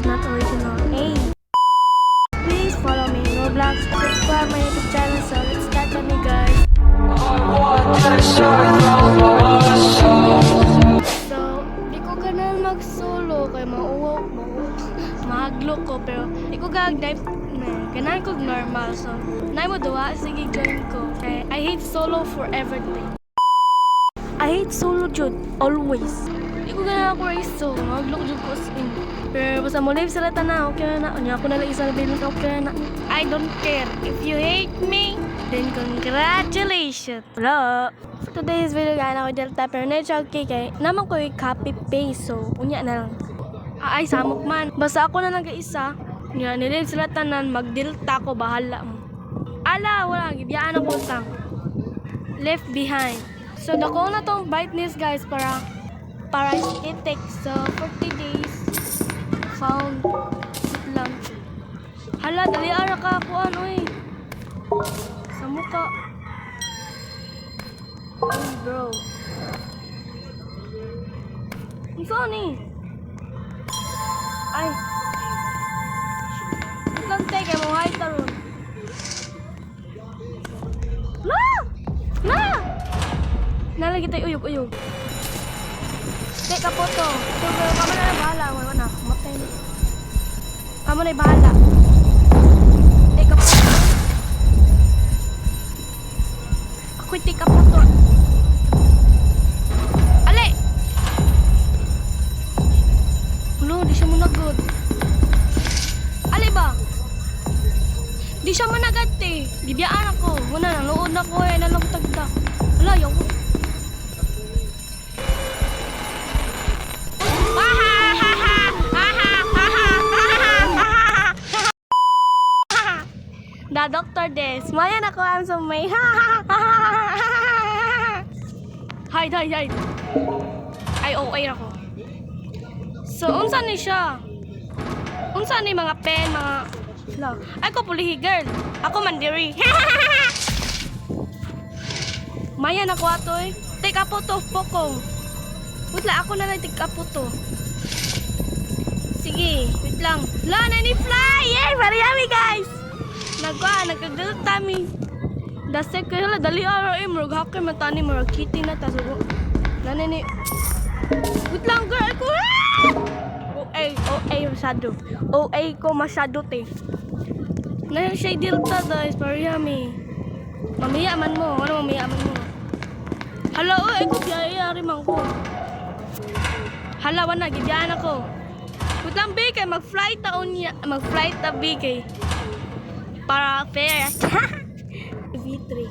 not original. Hey! Please follow me in Roblox, subscribe my YouTube channel, so let's start on me guys. So, di ko ganun mag-solo kay mauwaw mo. Mahaglo ko, pero di ko gag-dive ganan ko normal. So, nay mo duwa, sige join ko. Okay, I hate solo for everything. I hate solo jud, always. Di ko ganun ako race, so mahaglo ko jud ko in. Pero basta mo live sila tana, okay na. Anya ako nalang isa na bilin ka, okay na. I don't care. If you hate me, then congratulations. Hello. For today's video, gana ko Delta, pero na-chog kay naman ko yung copy paste, so unya na lang. Ay, samok man. Basta ako na nag-isa, nga nilive sila tanan, mag-delta ko, bahala mo. Ala, wala, gibiyaan ako tang. Left behind. So, dako na tong brightness guys, para it takes 40 days. Found it lang. Hala, dali ara ka ako ano eh. Sa mukha. Oh bro. Ang saan eh? Ay. Wait lang te, kaya mo hay taron. La! La! Nalagi tayo uyog-uyog. Teka po to. So, kamo na bahala. Wala na. Matay na. Kamo na bahala. Teka po to. Ako'y teka po to. Ale! Ulo, di siya managod. Ale ba? Di siya managad eh. Bibiyaan ako. Wala na. Nood ako eh. Nalang tagda. Wala, yaw. Da Dr. Des. Mayan ako ang sumay. Hide. Ay, okay ako. So, unsa ni siya? Unsa ni mga pen, mga... Ay, ko pulihi girl. Ako mandiri. Mayan ako ato eh. Take up to, pokong. Wala, ako na lang take up to. Sige, wait lang. La, nani-fly! Yay! Mariyami guys! Nagkagalit tami. Dasek ko hala, dali araw eh. Murag hakay matani, murag kitty na. Tasugo. Nanini. Wait lang girl, ako. OA masyado. OA ko masyado te. Nahin siya delta guys, pariyami. Mamaya man mo, ano mamaya man mo. Hala, ko biyayari man ko. Hala, wana, gibiyaan ako. Wait lang bigay, mag-flight ta bigay. Para fair. V3.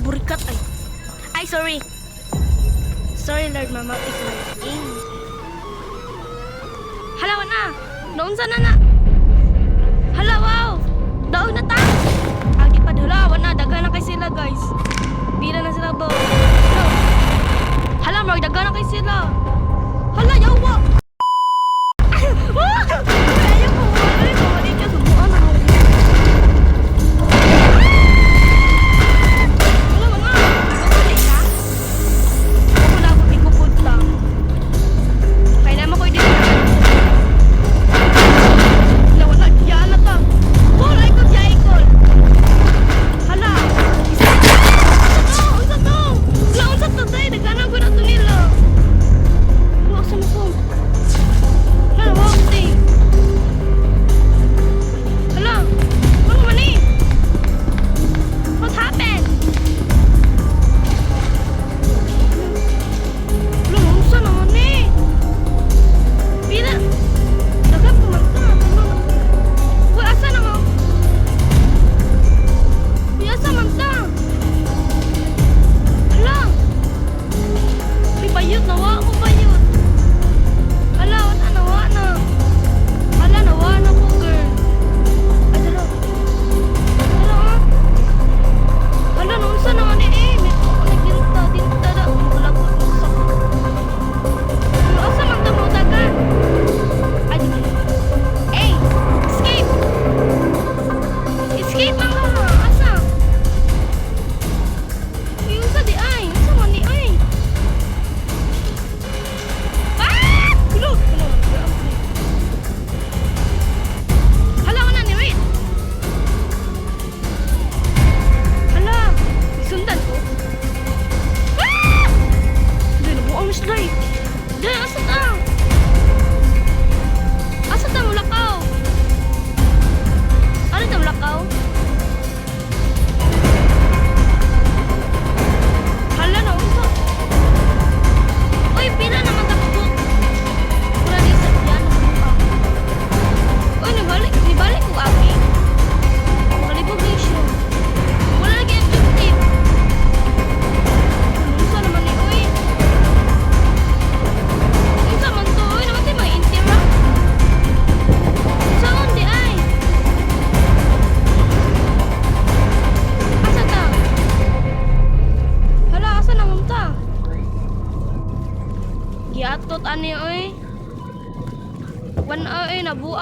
Burikat ay. Ay, sorry. Sorry Lord, mama is my aim. Hala, wana. Naunsa na. Hala, wow. Daon na ta. Agi pa hala, wana. Daga na kay sila, guys. Bila na sila ba? Hala, marag daga na kay sila. Hala, yawa.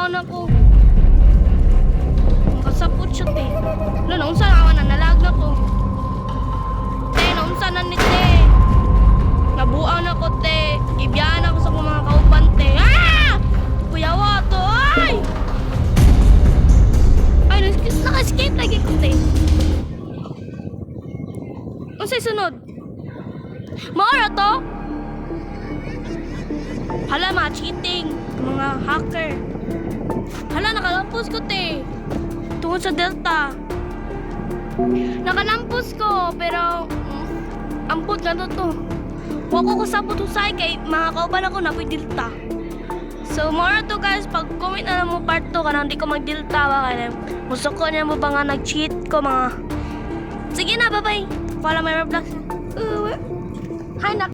nabuang na ko. Makasapot siya, te. Lo, naunsa na awan na, nalag na ko. Te, naunsa na ni, te. Nabuang na ko, te. Ibiyaan ako sa akong mga kauban, te. Ah! Kuyawa to, ay! Ay, naka-escape lagi ko, te. Unsay sunod? Maora to? Hala, mga cheating. Mga hacker. Hala, nakalampos ko, te. Tungkol sa Delta. Nakalampos ko, pero ampot na to. Huwag ko kasabot usay kay mga kauban ako na ko'y Delta. So, more to guys, pag comment na mo part 2 ka na hindi ko mag-Delta ba kaya gusto ko niya mo ba nga nag-cheat ko mga. Sige na, bye-bye. Follow my vlogs. Hi, nak.